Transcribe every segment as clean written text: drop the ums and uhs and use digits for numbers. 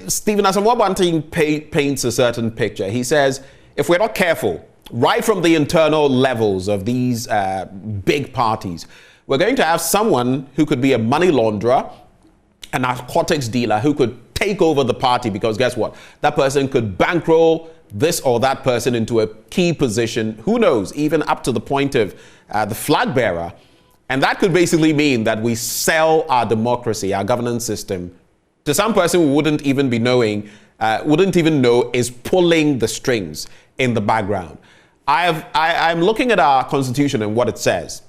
Stephen Asamoah paints a certain picture. He says, if we're not careful, right from the internal levels of these big parties, we're going to have someone who could be a money launderer, a narcotics dealer who could take over the party, because guess what? That person could bankroll this or that person into a key position, who knows, even up to the point of the flag bearer. And that could basically mean that we sell our democracy, our governance system, to some person who wouldn't even know is pulling the strings in the background. I'm looking at our constitution and what it says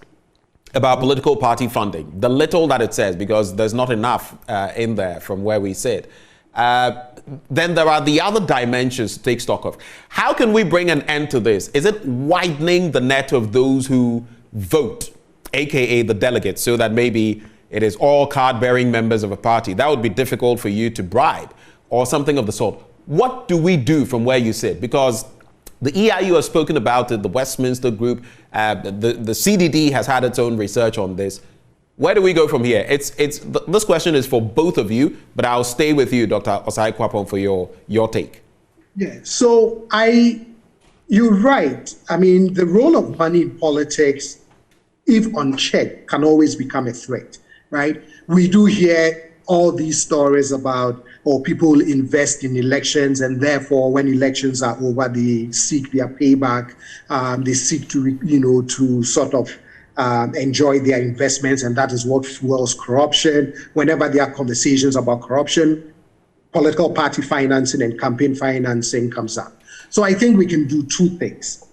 about political party funding, the little that it says, because there's not enough in there from where we sit. Then there are the other dimensions to take stock of. How can we bring an end to this? Is it widening the net of those who vote, aka the delegates, so that maybe it is all card-bearing members of a party? That would be difficult for you to bribe, or something of the sort. What do we do from where you sit? Because the EIU has spoken about it, the Westminster Group, the CDD has had its own research on this. Where do we go from here? This question is for both of you, but I'll stay with you, Dr. Osae Kwapong, for your take. Yeah, so you're right. I mean, the role of money in politics, if unchecked, can always become a threat, right? We do hear all these stories about, people invest in elections, and therefore when elections are over, they seek their payback. They seek to sort of enjoy their investments, and that is what fuels corruption. Whenever there are conversations about corruption, political party financing and campaign financing comes up. So I think we can do two things.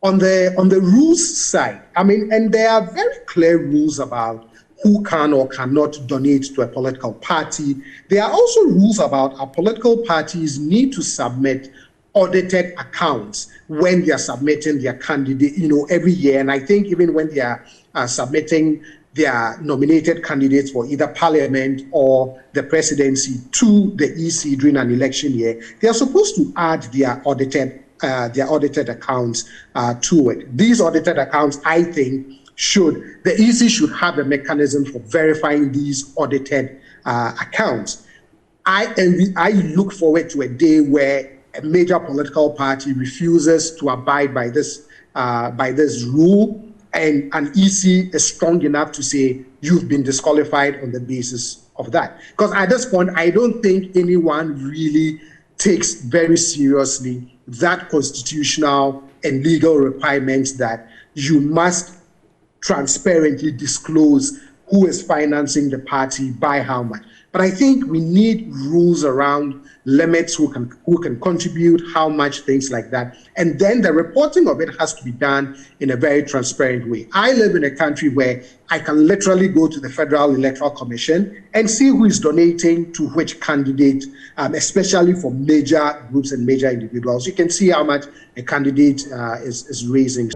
On the rules side, I mean, and there are very clear rules about who can or cannot donate to a political party. There are also rules about how political parties need to submit audited accounts when they are submitting their candidate, every year. And I think even when they are submitting their nominated candidates for either parliament or the presidency to the EC during an election year, they are supposed to add their audited accounts to it. These audited accounts, I think, the EC should have a mechanism for verifying these audited accounts. I look forward to a day where a major political party refuses to abide by this rule, and an EC is strong enough to say you've been disqualified on the basis of that. Because at this point, I don't think anyone really takes very seriously that constitutional and legal requirements that you must transparently disclose who is financing the party by how much. But I think we need rules around limits, who can contribute, how much, things like that. And then the reporting of it has to be done in a very transparent way. I live in a country where I can literally go to the Federal Electoral Commission and see who is donating to which candidate, especially for major groups and major individuals. You can see how much a candidate is raising.